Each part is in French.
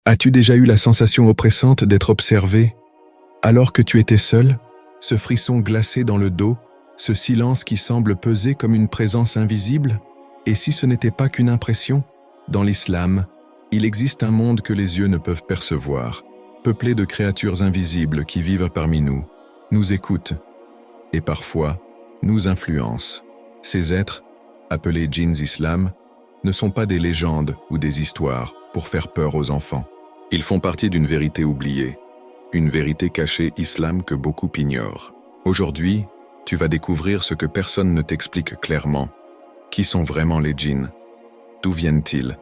As-tu déjà eu la sensation oppressante d'être observé? Alors que tu étais seul, ce frisson glacé dans le dos, ce silence qui semble peser comme une présence invisible? Et si ce n'était pas qu'une impression? Dans l'islam, il existe un monde que les yeux ne peuvent percevoir, peuplé de créatures invisibles qui vivent parmi nous, nous écoutent et parfois nous influencent. Ces êtres, appelés djinns islam, ne sont pas des légendes ou des histoires pour faire peur aux enfants. Ils font partie d'une vérité oubliée, une vérité cachée islam que beaucoup ignorent. Aujourd'hui, tu vas découvrir ce que personne ne t'explique clairement. Qui sont vraiment les djinns? D'où viennent-ils?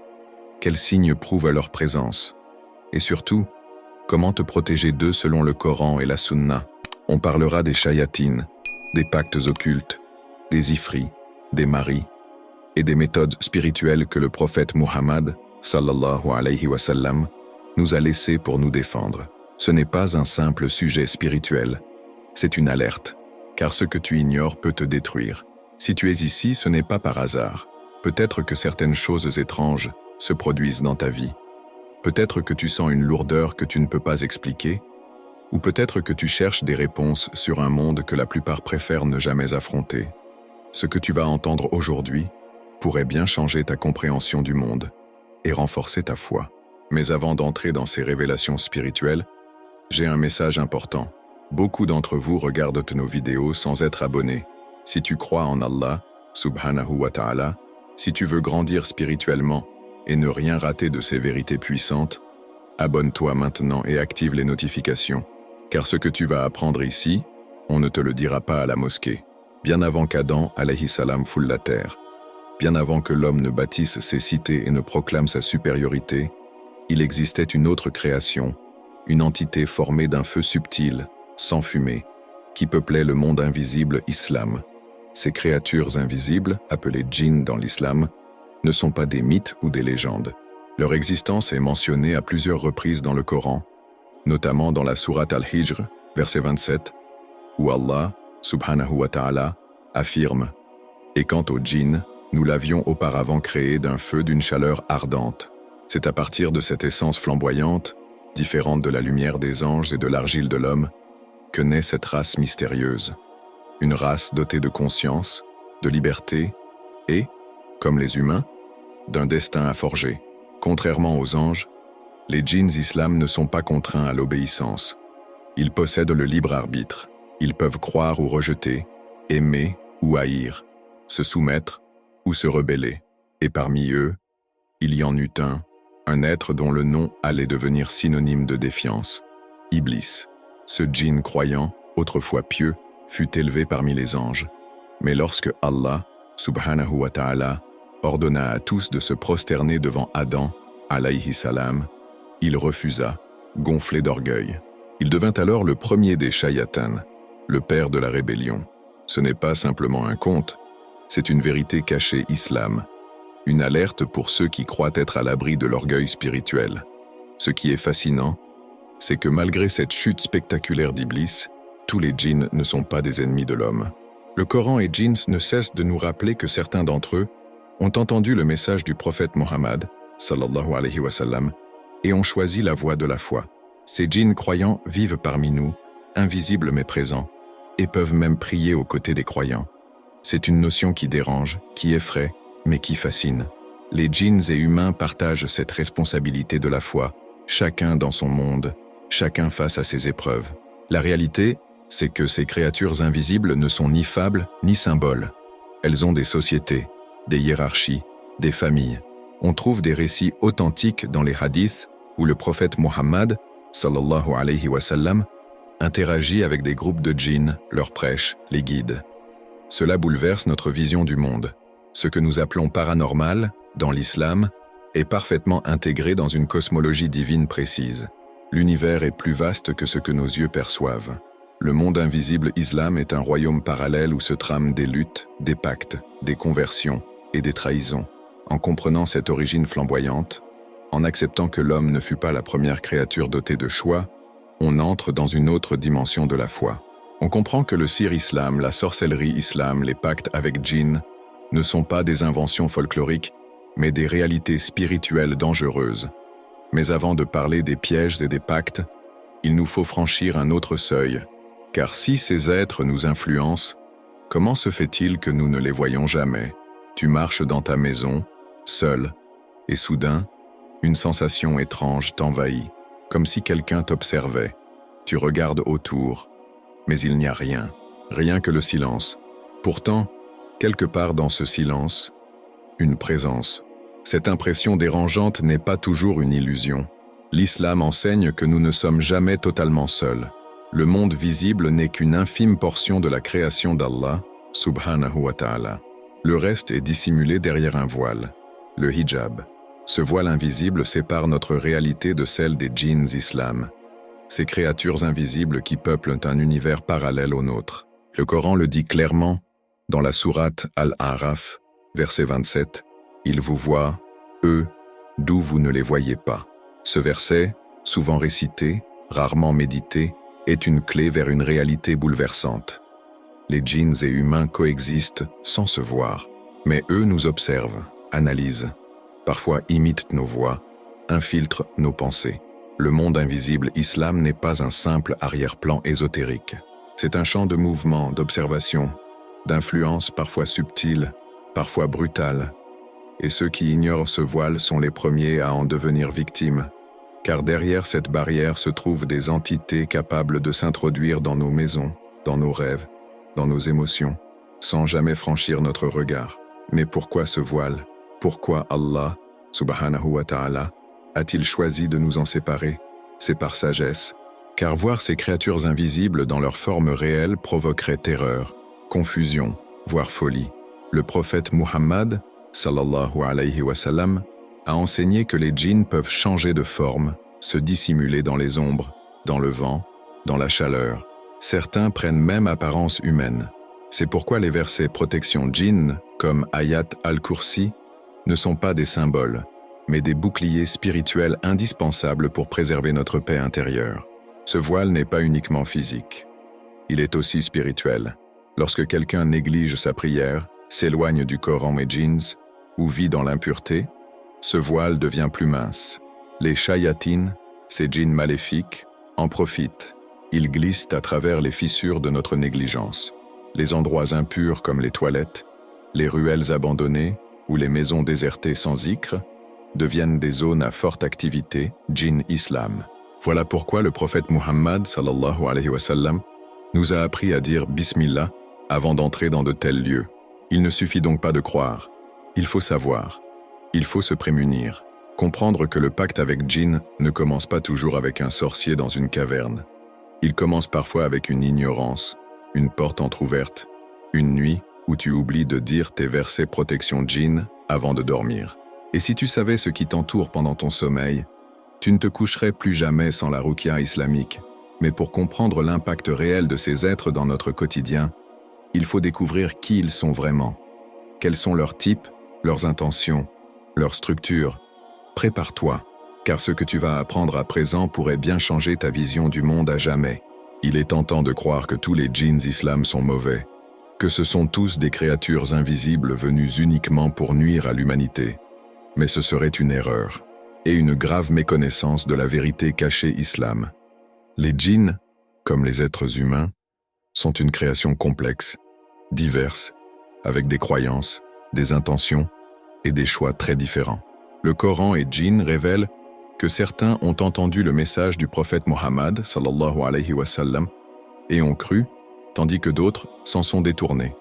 Quels signes prouvent leur présence? Et surtout, comment te protéger d'eux selon le Coran et la Sunna? On parlera des shayatines, des pactes occultes, des ifris, des maris, et des méthodes spirituelles que le prophète Muhammad, sallallahu alayhi wa sallam, nous a laissées pour nous défendre. Ce n'est pas un simple sujet spirituel, c'est une alerte, car ce que tu ignores peut te détruire. Si tu es ici, ce n'est pas par hasard. Peut-être que certaines choses étranges se produisent dans ta vie. Peut-être que tu sens une lourdeur que tu ne peux pas expliquer, ou peut-être que tu cherches des réponses sur un monde que la plupart préfèrent ne jamais affronter. Ce que tu vas entendre aujourd'hui pourrait bien changer ta compréhension du monde et renforcer ta foi. Mais avant d'entrer dans ces révélations spirituelles, j'ai un message important. Beaucoup d'entre vous regardent nos vidéos sans être abonnés. Si tu crois en Allah, subhanahu wa ta'ala, si tu veux grandir spirituellement et ne rien rater de ces vérités puissantes, abonne-toi maintenant et active les notifications. Car ce que tu vas apprendre ici, on ne te le dira pas à la mosquée. Bien avant qu'Adam, alayhi salam, foule la terre, bien avant que l'homme ne bâtisse ses cités et ne proclame sa supériorité, il existait une autre création, une entité formée d'un feu subtil, sans fumée, qui peuplait le monde invisible islam. Ces créatures invisibles, appelées djinns dans l'islam, ne sont pas des mythes ou des légendes. Leur existence est mentionnée à plusieurs reprises dans le Coran, notamment dans la sourate Al-Hijr, verset 27, où Allah, subhanahu wa ta'ala, affirme « Et quant aux djinns, nous l'avions auparavant créé d'un feu d'une chaleur ardente. C'est à partir de cette essence flamboyante, différente de la lumière des anges et de l'argile de l'homme, que naît cette race mystérieuse. Une race dotée de conscience, de liberté et, comme les humains, d'un destin à forger. Contrairement aux anges, les djinns islam ne sont pas contraints à l'obéissance. Ils possèdent le libre arbitre. Ils peuvent croire ou rejeter, aimer ou haïr, se soumettre ou se rebeller. Et parmi eux, il y en eut un être dont le nom allait devenir synonyme de défiance, Iblis. Ce djinn croyant, autrefois pieux, fut élevé parmi les anges. Mais lorsque Allah, subhanahu wa ta'ala, ordonna à tous de se prosterner devant Adam, alayhi salam, il refusa, gonflé d'orgueil. Il devint alors le premier des shayatans, le père de la rébellion. Ce n'est pas simplement un conte, c'est une vérité cachée islam, une alerte pour ceux qui croient être à l'abri de l'orgueil spirituel. Ce qui est fascinant, c'est que malgré cette chute spectaculaire d'Iblis, tous les djinns ne sont pas des ennemis de l'homme. Le Coran et djinns ne cessent de nous rappeler que certains d'entre eux ont entendu le message du prophète Mohammed, sallallahu alayhi wa sallam, et ont choisi la voie de la foi. Ces djinns croyants vivent parmi nous, invisibles mais présents, et peuvent même prier aux côtés des croyants. C'est une notion qui dérange, qui effraie, mais qui fascine. Les djinns et humains partagent cette responsabilité de la foi, chacun dans son monde, chacun face à ses épreuves. La réalité, c'est que ces créatures invisibles ne sont ni fables ni symboles. Elles ont des sociétés, des hiérarchies, des familles. On trouve des récits authentiques dans les hadiths où le prophète Muhammad, sallallahu alayhi wa sallam, interagit avec des groupes de djinns, leur prêche, les guide. Cela bouleverse notre vision du monde. Ce que nous appelons paranormal, dans l'islam, est parfaitement intégré dans une cosmologie divine précise. L'univers est plus vaste que ce que nos yeux perçoivent. Le monde invisible islam est un royaume parallèle où se trament des luttes, des pactes, des conversions et des trahisons. En comprenant cette origine flamboyante, en acceptant que l'homme ne fut pas la première créature dotée de choix, on entre dans une autre dimension de la foi. On comprend que le sihr islam, la sorcellerie islam, les pactes avec djinns ne sont pas des inventions folkloriques, mais des réalités spirituelles dangereuses. Mais avant de parler des pièges et des pactes, il nous faut franchir un autre seuil, car si ces êtres nous influencent, comment se fait-il que nous ne les voyons jamais? Tu marches dans ta maison, seul, et soudain, une sensation étrange t'envahit, comme si quelqu'un t'observait. Tu regardes autour, mais il n'y a rien, rien que le silence. Pourtant, quelque part dans ce silence, une présence. Cette impression dérangeante n'est pas toujours une illusion. L'islam enseigne que nous ne sommes jamais totalement seuls. Le monde visible n'est qu'une infime portion de la création d'Allah, subhanahu wa ta'ala. Le reste est dissimulé derrière un voile, le hijab. Ce voile invisible sépare notre réalité de celle des djinns islam, ces créatures invisibles qui peuplent un univers parallèle au nôtre. Le Coran le dit clairement dans la sourate Al-A'raf, verset 27, « Ils vous voient, eux, d'où vous ne les voyez pas ». Ce verset, souvent récité, rarement médité, est une clé vers une réalité bouleversante. Les djinns et humains coexistent sans se voir, mais eux nous observent, analysent, parfois imitent nos voix, infiltrent nos pensées. Le monde invisible islam n'est pas un simple arrière-plan ésotérique. C'est un champ de mouvement, d'observation, d'influence parfois subtile, parfois brutale. Et ceux qui ignorent ce voile sont les premiers à en devenir victimes, car derrière cette barrière se trouvent des entités capables de s'introduire dans nos maisons, dans nos rêves, dans nos émotions, sans jamais franchir notre regard. Mais pourquoi ce voile? Pourquoi Allah, subhanahu wa ta'ala, a-t-il choisi de nous en séparer? C'est par sagesse, car voir ces créatures invisibles dans leur forme réelle provoquerait terreur, confusion, voire folie. Le prophète Muhammad, sallallahu alayhi wa sallam, a enseigné que les djinns peuvent changer de forme, se dissimuler dans les ombres, dans le vent, dans la chaleur. Certains prennent même apparence humaine. C'est pourquoi les versets protection djinn, comme Ayat al-Kursi, ne sont pas des symboles, mais des boucliers spirituels indispensables pour préserver notre paix intérieure. Ce voile n'est pas uniquement physique. Il est aussi spirituel. Lorsque quelqu'un néglige sa prière, s'éloigne du Coran et djinns, ou vit dans l'impureté, ce voile devient plus mince. Les shayatines, ces djinns maléfiques, en profitent. Ils glissent à travers les fissures de notre négligence. Les endroits impurs comme les toilettes, les ruelles abandonnées ou les maisons désertées sans zikr deviennent des zones à forte activité, djinn islam. Voilà pourquoi le prophète Muhammad sallallahu alayhi wa sallam nous a appris à dire Bismillah avant d'entrer dans de tels lieux. Il ne suffit donc pas de croire, il faut savoir, il faut se prémunir, comprendre que le pacte avec djinn ne commence pas toujours avec un sorcier dans une caverne. Il commence parfois avec une ignorance, une porte entr'ouverte, une nuit où tu oublies de dire tes versets protection djinn avant de dormir. Et si tu savais ce qui t'entoure pendant ton sommeil, tu ne te coucherais plus jamais sans la ruqya islamique. Mais pour comprendre l'impact réel de ces êtres dans notre quotidien, il faut découvrir qui ils sont vraiment. Quels sont leurs types, leurs intentions, leur structure. Prépare-toi, car ce que tu vas apprendre à présent pourrait bien changer ta vision du monde à jamais. Il est tentant de croire que tous les djinns islam sont mauvais, que ce sont tous des créatures invisibles venues uniquement pour nuire à l'humanité. Mais ce serait une erreur, et une grave méconnaissance de la vérité cachée islam. Les djinns, comme les êtres humains, sont une création complexe, diverse, avec des croyances, des intentions et des choix très différents. Le Coran et djinns révèlent que certains ont entendu le message du prophète Mohammed sallallahu alayhi wa sallam et ont cru, tandis que d'autres s'en sont détournés.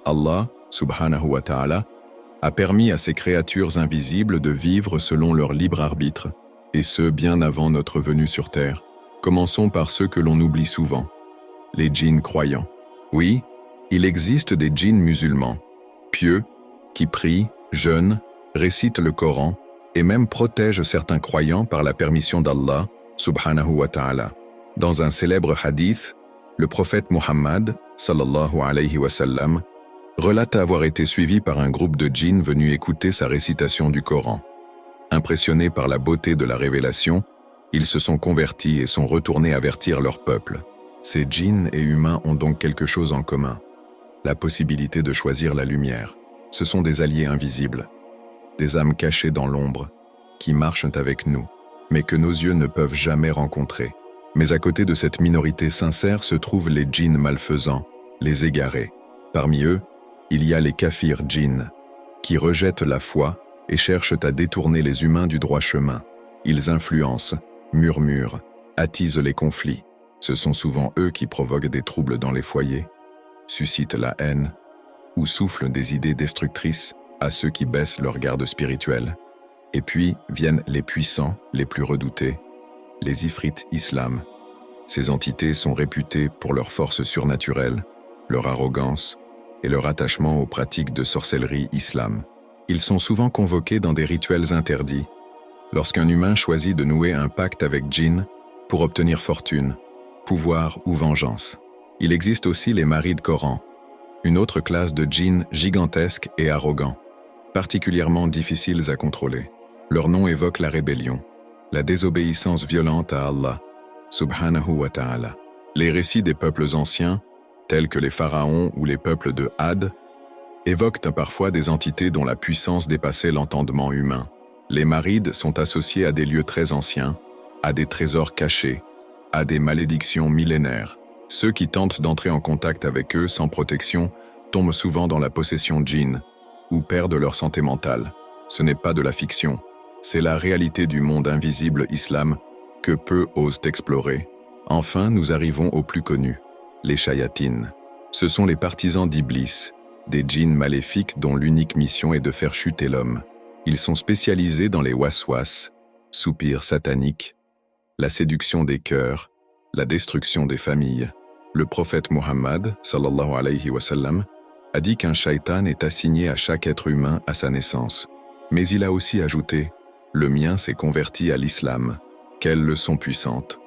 Allah, subhanahu wa ta'ala, a permis à ces créatures invisibles de vivre selon leur libre arbitre, et ce bien avant notre venue sur terre. Commençons par ceux que l'on oublie souvent, les djinns croyants. Oui, il existe des djinns musulmans, pieux, qui prient, jeûnent, récitent le Coran et même protègent certains croyants par la permission d'Allah, subhanahu wa ta'ala. Dans un célèbre hadith, le prophète Muhammad, sallallahu alayhi wa sallam, relate avoir été suivi par un groupe de djinns venus écouter sa récitation du Coran. Impressionnés par la beauté de la révélation, ils se sont convertis et sont retournés avertir leur peuple. Ces djinns et humains ont donc quelque chose en commun, la possibilité de choisir la lumière. Ce sont des alliés invisibles, des âmes cachées dans l'ombre, qui marchent avec nous, mais que nos yeux ne peuvent jamais rencontrer. Mais à côté de cette minorité sincère se trouvent les djinns malfaisants, les égarés. Parmi eux, il y a les kafirs djinns, qui rejettent la foi et cherchent à détourner les humains du droit chemin. Ils influencent, murmurent, attisent les conflits. Ce sont souvent eux qui provoquent des troubles dans les foyers, suscitent la haine ou soufflent des idées destructrices à ceux qui baissent leur garde spirituelle. Et puis viennent les puissants, les plus redoutés, les ifrites islam. Ces entités sont réputées pour leur force surnaturelle, leur arrogance et leur attachement aux pratiques de sorcellerie islam. Ils sont souvent convoqués dans des rituels interdits, lorsqu'un humain choisit de nouer un pacte avec djinn pour obtenir fortune, pouvoir ou vengeance. Il existe aussi les marids Coran, une autre classe de djinns gigantesques et arrogants, particulièrement difficiles à contrôler. Leur nom évoque la rébellion, la désobéissance violente à Allah, subhanahu wa ta'ala. Les récits des peuples anciens, tels que les pharaons ou les peuples de Had, évoquent parfois des entités dont la puissance dépassait l'entendement humain. Les marids sont associés à des lieux très anciens, à des trésors cachés, à des malédictions millénaires. Ceux qui tentent d'entrer en contact avec eux sans protection tombent souvent dans la possession djinn ou perdent leur santé mentale. Ce n'est pas de la fiction, c'est la réalité du monde invisible islam que peu osent explorer. Enfin, nous arrivons au plus connu, les shayatines. Ce sont les partisans d'Iblis, des djinns maléfiques dont l'unique mission est de faire chuter l'homme. Ils sont spécialisés dans les waswas, soupirs sataniques, la séduction des cœurs, la destruction des familles. Le prophète Muhammad, sallallahu alayhi wa sallam, a dit qu'un shaitan est assigné à chaque être humain à sa naissance. Mais il a aussi ajouté « Le mien s'est converti à l'islam ». Quelle leçon puissante!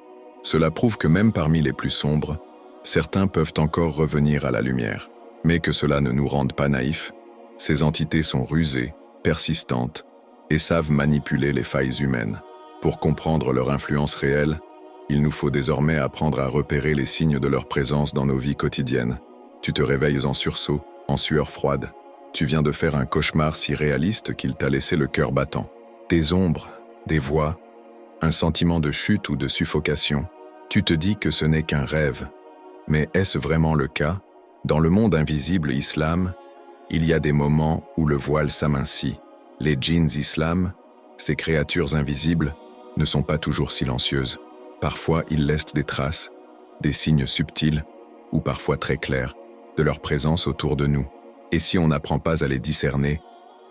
Cela prouve que même parmi les plus sombres, certains peuvent encore revenir à la lumière. Mais que cela ne nous rende pas naïfs, ces entités sont rusées, persistantes, et savent manipuler les failles humaines. Pour comprendre leur influence réelle, il nous faut désormais apprendre à repérer les signes de leur présence dans nos vies quotidiennes. Tu te réveilles en sursaut, en sueur froide. Tu viens de faire un cauchemar si réaliste qu'il t'a laissé le cœur battant. Des ombres, des voix, un sentiment de chute ou de suffocation. Tu te dis que ce n'est qu'un rêve. Mais est-ce vraiment le cas? Dans le monde invisible islam, il y a des moments où le voile s'amincit. Les djinns islam, ces créatures invisibles, ne sont pas toujours silencieuses. Parfois, ils laissent des traces, des signes subtils, ou parfois très clairs, de leur présence autour de nous. Et si on n'apprend pas à les discerner,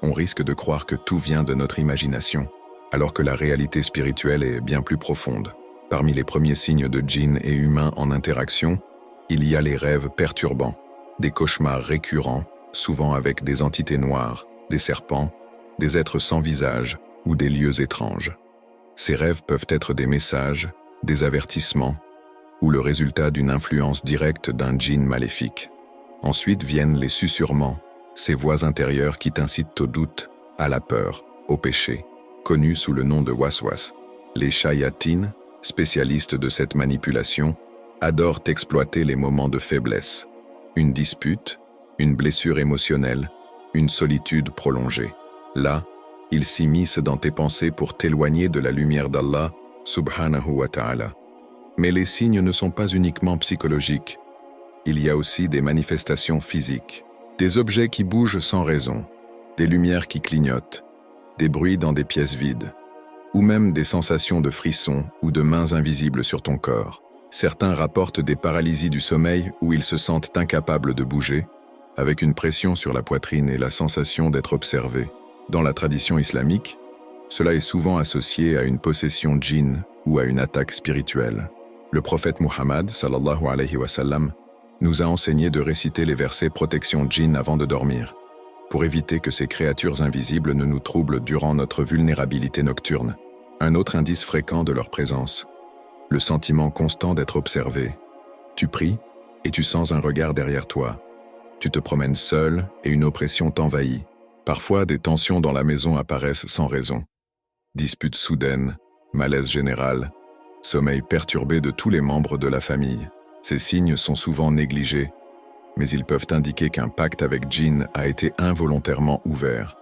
on risque de croire que tout vient de notre imagination, alors que la réalité spirituelle est bien plus profonde. Parmi les premiers signes de djinns et humains en interaction, il y a les rêves perturbants, des cauchemars récurrents, souvent avec des entités noires, des serpents, des êtres sans visage ou des lieux étranges. Ces rêves peuvent être des messages, des avertissements, ou le résultat d'une influence directe d'un djinn maléfique. Ensuite viennent les susurrements, ces voix intérieures qui t'incitent au doute, à la peur, au péché, connus sous le nom de waswas. Les shayatines, spécialistes de cette manipulation, adorent exploiter les moments de faiblesse, une dispute, une blessure émotionnelle, une solitude prolongée. Là, ils s'immiscent dans tes pensées pour t'éloigner de la lumière d'Allah, subhanahu wa ta'ala. Mais les signes ne sont pas uniquement psychologiques. Il y a aussi des manifestations physiques, des objets qui bougent sans raison, des lumières qui clignotent, des bruits dans des pièces vides, ou même des sensations de frissons ou de mains invisibles sur ton corps. Certains rapportent des paralysies du sommeil où ils se sentent incapables de bouger, avec une pression sur la poitrine et la sensation d'être observés. Dans la tradition islamique, cela est souvent associé à une possession djinn ou à une attaque spirituelle. Le prophète Muhammad, sallallahu alayhi wa sallam, nous a enseigné de réciter les versets protection djinn avant de dormir, pour éviter que ces créatures invisibles ne nous troublent durant notre vulnérabilité nocturne. Un autre indice fréquent de leur présence, le sentiment constant d'être observé. Tu pries et tu sens un regard derrière toi. Tu te promènes seul et une oppression t'envahit. Parfois, des tensions dans la maison apparaissent sans raison. Disputes soudaines, malaise général, sommeil perturbé de tous les membres de la famille. Ces signes sont souvent négligés, mais ils peuvent indiquer qu'un pacte avec djinn a été involontairement ouvert.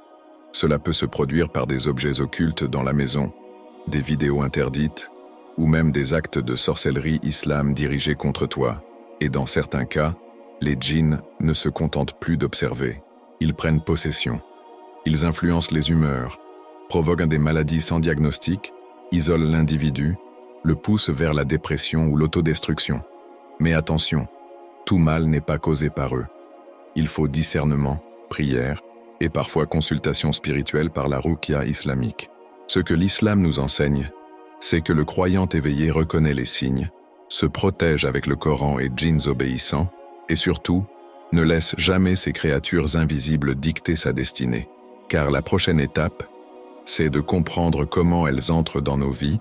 Cela peut se produire par des objets occultes dans la maison, des vidéos interdites, ou même des actes de sorcellerie islam dirigés contre toi. Et dans certains cas, les djinns ne se contentent plus d'observer. Ils prennent possession. Ils influencent les humeurs, provoquent des maladies sans diagnostic, isolent l'individu, le poussent vers la dépression ou l'autodestruction. Mais attention, tout mal n'est pas causé par eux. Il faut discernement, prière et parfois consultation spirituelle par la ruqya islamique. Ce que l'islam nous enseigne, c'est que le croyant éveillé reconnaît les signes, se protège avec le Coran et djinns obéissants, et surtout, ne laisse jamais ces créatures invisibles dicter sa destinée. Car la prochaine étape, c'est de comprendre comment elles entrent dans nos vies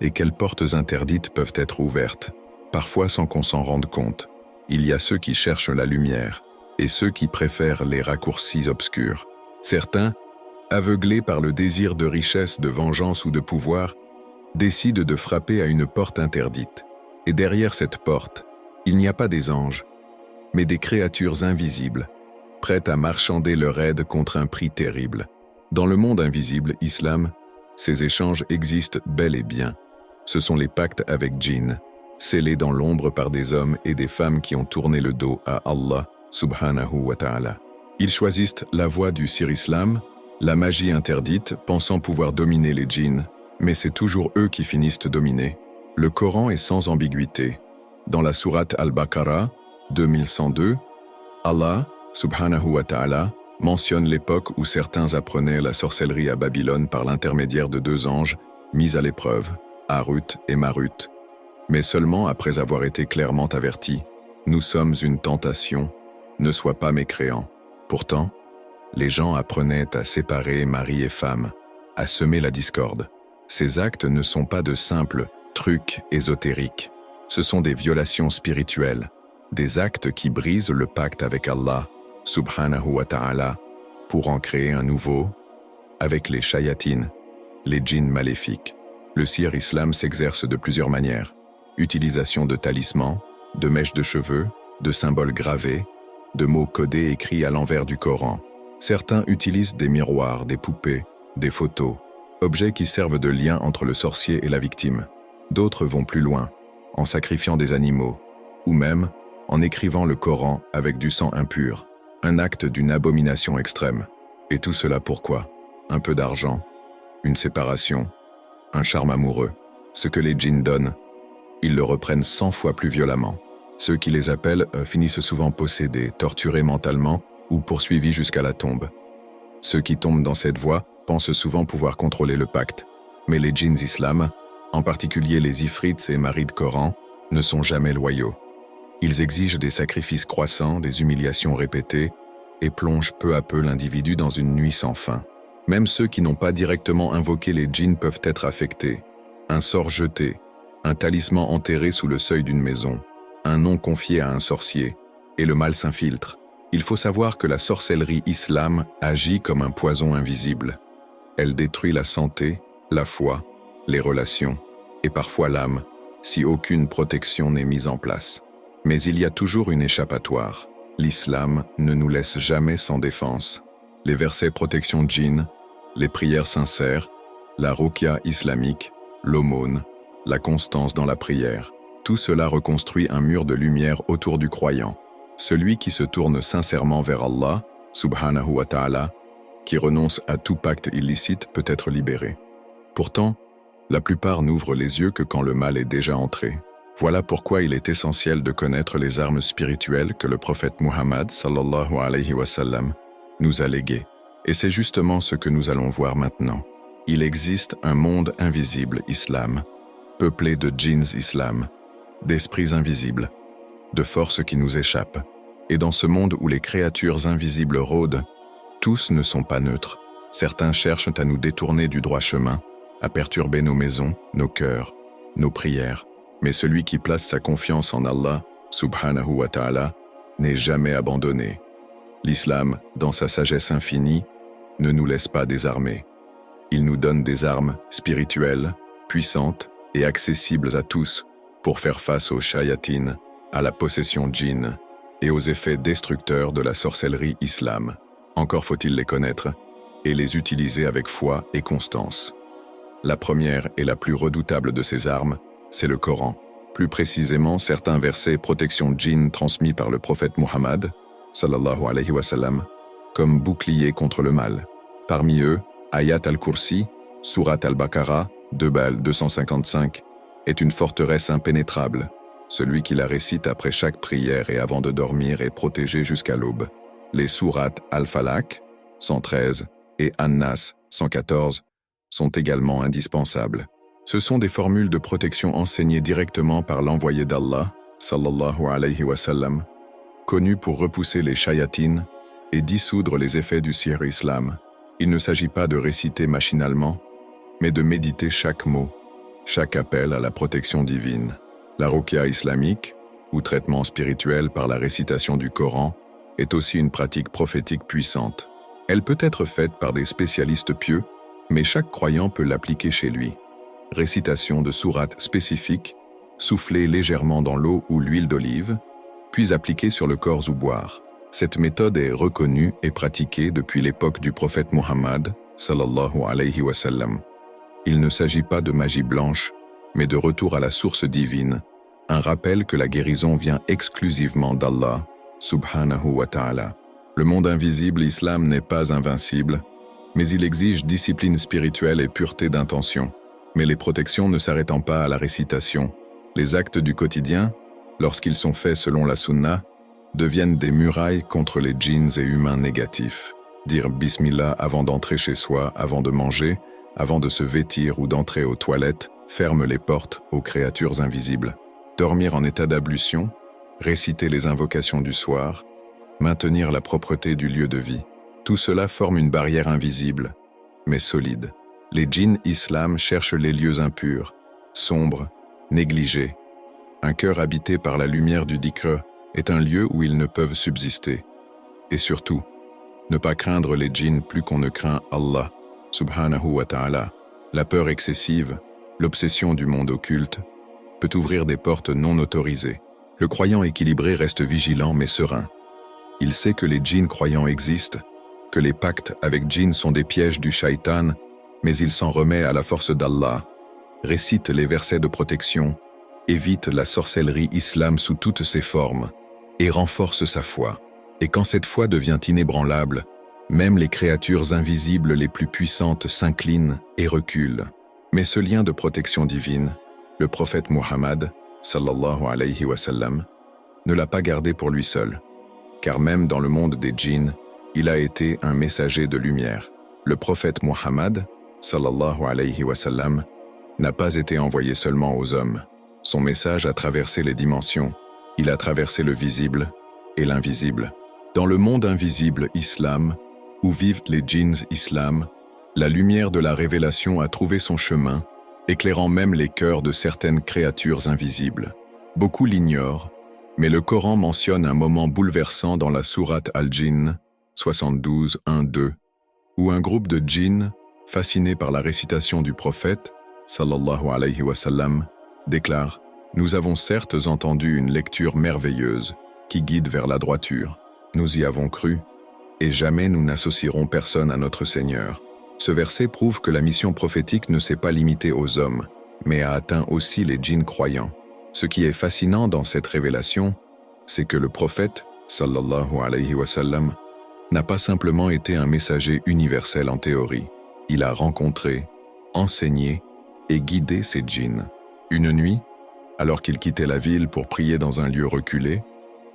et quelles portes interdites peuvent être ouvertes, parfois sans qu'on s'en rende compte. Il y a ceux qui cherchent la lumière et ceux qui préfèrent les raccourcis obscurs. Certains, aveuglés par le désir de richesse, de vengeance ou de pouvoir, décident de frapper à une porte interdite. Et derrière cette porte, il n'y a pas des anges, mais des créatures invisibles, prêtes à marchander leur aide contre un prix terrible. Dans le monde invisible islam, ces échanges existent bel et bien. Ce sont les pactes avec djinns, scellés dans l'ombre par des hommes et des femmes qui ont tourné le dos à Allah subhanahu wa ta'ala. Ils choisissent la voie du sir-islam, la magie interdite, pensant pouvoir dominer les djinns, mais c'est toujours eux qui finissent dominés. Le Coran est sans ambiguïté. Dans la sourate Al-Baqarah, 2102, Allah, subhanahu wa ta'ala, mentionne l'époque où certains apprenaient la sorcellerie à Babylone par l'intermédiaire de deux anges mis à l'épreuve, Harut et Marut. Mais seulement après avoir été clairement avertis, nous sommes une tentation, ne sois pas mécréant. Pourtant, les gens apprenaient à séparer mari et femme, à semer la discorde. Ces actes ne sont pas de simples trucs ésotériques. Ce sont des violations spirituelles, des actes qui brisent le pacte avec Allah, subhanahu wa ta'ala, pour en créer un nouveau, avec les shayatines, les djinns maléfiques. Le sir-islam s'exerce de plusieurs manières. Utilisation de talismans, de mèches de cheveux, de symboles gravés, de mots codés écrits à l'envers du Coran. Certains utilisent des miroirs, des poupées, des photos, objets qui servent de lien entre le sorcier et la victime. D'autres vont plus loin, en sacrifiant des animaux, ou même en écrivant le Coran avec du sang impur, un acte d'une abomination extrême. Et tout cela pourquoi? Un peu d'argent, une séparation, un charme amoureux. Ce que les djinns donnent, ils le reprennent 100 fois plus violemment. Ceux qui les appellent finissent souvent possédés, torturés mentalement ou poursuivis jusqu'à la tombe. Ceux qui tombent dans cette voie pensent souvent pouvoir contrôler le pacte, mais les djinns islam, en particulier les ifrits et marids Coran, ne sont jamais loyaux. Ils exigent des sacrifices croissants, des humiliations répétées, et plongent peu à peu l'individu dans une nuit sans fin. Même ceux qui n'ont pas directement invoqué les djinns peuvent être affectés. Un sort jeté, un talisman enterré sous le seuil d'une maison, un nom confié à un sorcier, et le mal s'infiltre. Il faut savoir que la sorcellerie islam agit comme un poison invisible. Elle détruit la santé, la foi, les relations, et parfois l'âme, si aucune protection n'est mise en place. Mais il y a toujours une échappatoire. L'islam ne nous laisse jamais sans défense. Les versets protection djinn, les prières sincères, la ruqya islamique, l'aumône, la constance dans la prière, tout cela reconstruit un mur de lumière autour du croyant. Celui qui se tourne sincèrement vers Allah, subhanahu wa ta'ala, qui renonce à tout pacte illicite peut être libéré. Pourtant, la plupart n'ouvrent les yeux que quand le mal est déjà entré. Voilà pourquoi il est essentiel de connaître les armes spirituelles que le prophète Muhammad sallallahu alayhi wa sallam nous a léguées. Et c'est justement ce que nous allons voir maintenant. Il existe un monde invisible islam, peuplé de djinns islam, d'esprits invisibles, de forces qui nous échappent. Et dans ce monde où les créatures invisibles rôdent, tous ne sont pas neutres. Certains cherchent à nous détourner du droit chemin, à perturber nos maisons, nos cœurs, nos prières. Mais celui qui place sa confiance en Allah, subhanahu wa ta'ala, n'est jamais abandonné. L'islam, dans sa sagesse infinie, ne nous laisse pas désarmés. Il nous donne des armes spirituelles, puissantes et accessibles à tous pour faire face aux shayatines, à la possession djinn et aux effets destructeurs de la sorcellerie islam. Encore faut-il les connaître et les utiliser avec foi et constance. La première et la plus redoutable de ces armes, c'est le Coran. Plus précisément, certains versets protection djinn transmis par le prophète Muhammad, sallallahu alayhi wa sallam, comme bouclier contre le mal. Parmi eux, Ayat al-Kursi, Surat al-Baqarah, 255, est une forteresse impénétrable. Celui qui la récite après chaque prière et avant de dormir est protégé jusqu'à l'aube. Les sourates al-Falaq, 113, et An-Nas, 114, sont également indispensables. Ce sont des formules de protection enseignées directement par l'envoyé d'Allah, sallallahu alayhi wa sallam, connu pour repousser les shayatines et dissoudre les effets du sihr islam. Il ne s'agit pas de réciter machinalement, mais de méditer chaque mot, chaque appel à la protection divine. La ruqya islamique, ou traitement spirituel par la récitation du Coran, est aussi une pratique prophétique puissante. Elle peut être faite par des spécialistes pieux, mais chaque croyant peut l'appliquer chez lui. Récitation de sourates spécifiques, souffler légèrement dans l'eau ou l'huile d'olive, puis appliquer sur le corps ou boire. Cette méthode est reconnue et pratiquée depuis l'époque du prophète Muhammad, sallallahu alayhi wa sallam. Il ne s'agit pas de magie blanche, mais de retour à la source divine, un rappel que la guérison vient exclusivement d'Allah, subhanahu wa ta'ala. Le monde invisible, l'islam n'est pas invincible, mais il exige discipline spirituelle et pureté d'intention. Mais les protections ne s'arrêtant pas à la récitation, les actes du quotidien, lorsqu'ils sont faits selon la sunna, deviennent des murailles contre les djinns et humains négatifs. Dire bismillah avant d'entrer chez soi, avant de manger, avant de se vêtir ou d'entrer aux toilettes, ferme les portes aux créatures invisibles. Dormir en état d'ablution, réciter les invocations du soir, maintenir la propreté du lieu de vie. Tout cela forme une barrière invisible, mais solide. Les djinns islam cherchent les lieux impurs, sombres, négligés. Un cœur habité par la lumière du dhikr est un lieu où ils ne peuvent subsister. Et surtout, ne pas craindre les djinns plus qu'on ne craint Allah, subhanahu wa ta'ala. La peur excessive, l'obsession du monde occulte, peut ouvrir des portes non autorisées. Le croyant équilibré reste vigilant mais serein. Il sait que les djinns croyants existent, que les pactes avec djinns sont des pièges du shaitan, mais il s'en remet à la force d'Allah, récite les versets de protection, évite la sorcellerie islam sous toutes ses formes, et renforce sa foi. Et quand cette foi devient inébranlable, même les créatures invisibles les plus puissantes s'inclinent et reculent. Mais ce lien de protection divine, le prophète Muhammad, sallallahu alayhi wa sallam, ne l'a pas gardé pour lui seul, car même dans le monde des djinns, il a été un messager de lumière. Le prophète Muhammad, sallallahu alayhi wa sallam, n'a pas été envoyé seulement aux hommes. Son message a traversé les dimensions, il a traversé le visible et l'invisible. Dans le monde invisible islam, où vivent les djinns islam, la lumière de la révélation a trouvé son chemin, éclairant même les cœurs de certaines créatures invisibles. Beaucoup l'ignorent, mais le Coran mentionne un moment bouleversant dans la sourate Al-Jinn, 72, 1-2, où un groupe de djinns, fascinés par la récitation du prophète, sallallahu alayhi wa sallam, déclare « Nous avons certes entendu une lecture merveilleuse qui guide vers la droiture. Nous y avons cru, et jamais nous n'associerons personne à notre Seigneur. » Ce verset prouve que la mission prophétique ne s'est pas limitée aux hommes, mais a atteint aussi les djinns croyants. Ce qui est fascinant dans cette révélation, c'est que le prophète, sallallahu alayhi wa sallam, n'a pas simplement été un messager universel en théorie. Il a rencontré, enseigné et guidé ces djinns. Une nuit, alors qu'il quittait la ville pour prier dans un lieu reculé,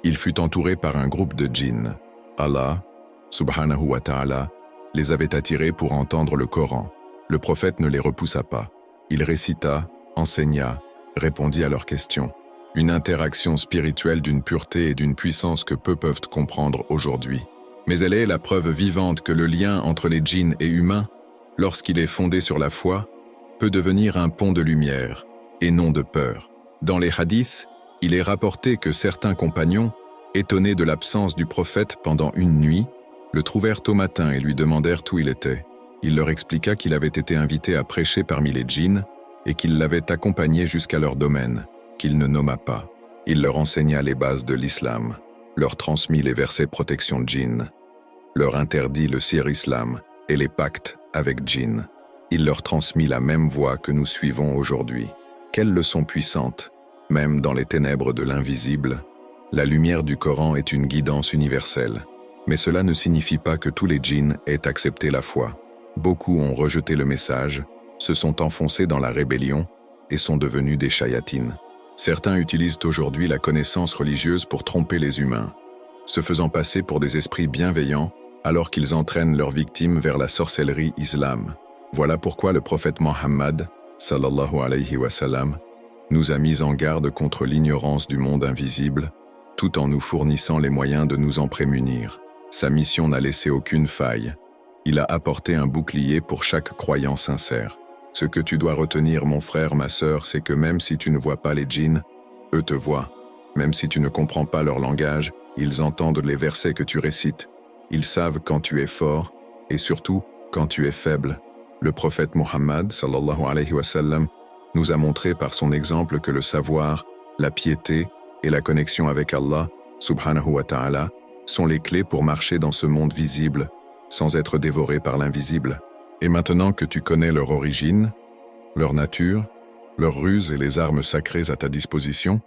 il fut entouré par un groupe de djinns. Allah, subhanahu wa ta'ala, les avait attirés pour entendre le Coran. Le prophète ne les repoussa pas. Il récita, enseigna, répondit à leurs questions. Une interaction spirituelle d'une pureté et d'une puissance que peu peuvent comprendre aujourd'hui. Mais elle est la preuve vivante que le lien entre les djinns et humains, lorsqu'il est fondé sur la foi, peut devenir un pont de lumière, et non de peur. Dans les hadiths, il est rapporté que certains compagnons, étonnés de l'absence du prophète pendant une nuit, le trouvèrent au matin et lui demandèrent où il était. Il leur expliqua qu'il avait été invité à prêcher parmi les djinns et qu'il l'avait accompagné jusqu'à leur domaine, qu'il ne nomma pas. Il leur enseigna les bases de l'islam, leur transmit les versets protection djinn, leur interdit le sihr islam et les pactes avec djinn. Il leur transmit la même voie que nous suivons aujourd'hui. Quelle leçon puissante, même dans les ténèbres de l'invisible. La lumière du Coran est une guidance universelle. Mais cela ne signifie pas que tous les djinns aient accepté la foi. Beaucoup ont rejeté le message, se sont enfoncés dans la rébellion et sont devenus des shayatines. Certains utilisent aujourd'hui la connaissance religieuse pour tromper les humains, se faisant passer pour des esprits bienveillants alors qu'ils entraînent leurs victimes vers la sorcellerie islam. Voilà pourquoi le prophète Mohammed, sallallahu alayhi wa sallam, nous a mis en garde contre l'ignorance du monde invisible, tout en nous fournissant les moyens de nous en prémunir. Sa mission n'a laissé aucune faille. Il a apporté un bouclier pour chaque croyant sincère. Ce que tu dois retenir, mon frère, ma sœur, c'est que même si tu ne vois pas les djinns, eux te voient. Même si tu ne comprends pas leur langage, ils entendent les versets que tu récites. Ils savent quand tu es fort et surtout quand tu es faible. Le prophète Mohammed, sallallahu alayhi wa sallam, nous a montré par son exemple que le savoir, la piété et la connexion avec Allah, subhanahu wa ta'ala, sont les clés pour marcher dans ce monde visible, sans être dévoré par l'invisible. Et maintenant que tu connais leur origine, leur nature, leurs ruses et les armes sacrées à ta disposition,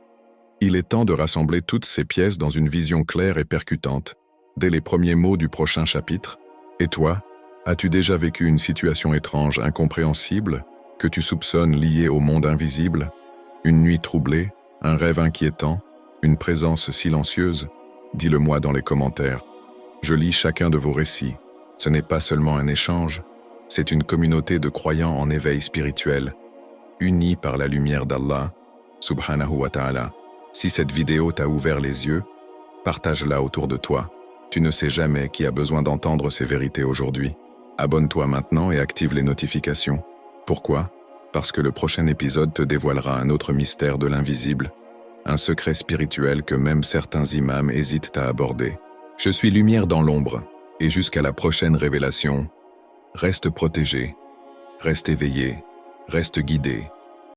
il est temps de rassembler toutes ces pièces dans une vision claire et percutante, dès les premiers mots du prochain chapitre. Et toi, as-tu déjà vécu une situation étrange, incompréhensible, que tu soupçonnes liée au monde invisible? Une nuit troublée, un rêve inquiétant, une présence silencieuse? Dis-le-moi dans les commentaires. Je lis chacun de vos récits. Ce n'est pas seulement un échange, c'est une communauté de croyants en éveil spirituel, unis par la lumière d'Allah, subhanahu wa ta'ala. Si cette vidéo t'a ouvert les yeux, partage-la autour de toi. Tu ne sais jamais qui a besoin d'entendre ces vérités aujourd'hui. Abonne-toi maintenant et active les notifications. Pourquoi? Parce que le prochain épisode te dévoilera un autre mystère de l'invisible, un secret spirituel que même certains imams hésitent à aborder. Je suis lumière dans l'ombre, et jusqu'à la prochaine révélation, reste protégé, reste éveillé, reste guidé.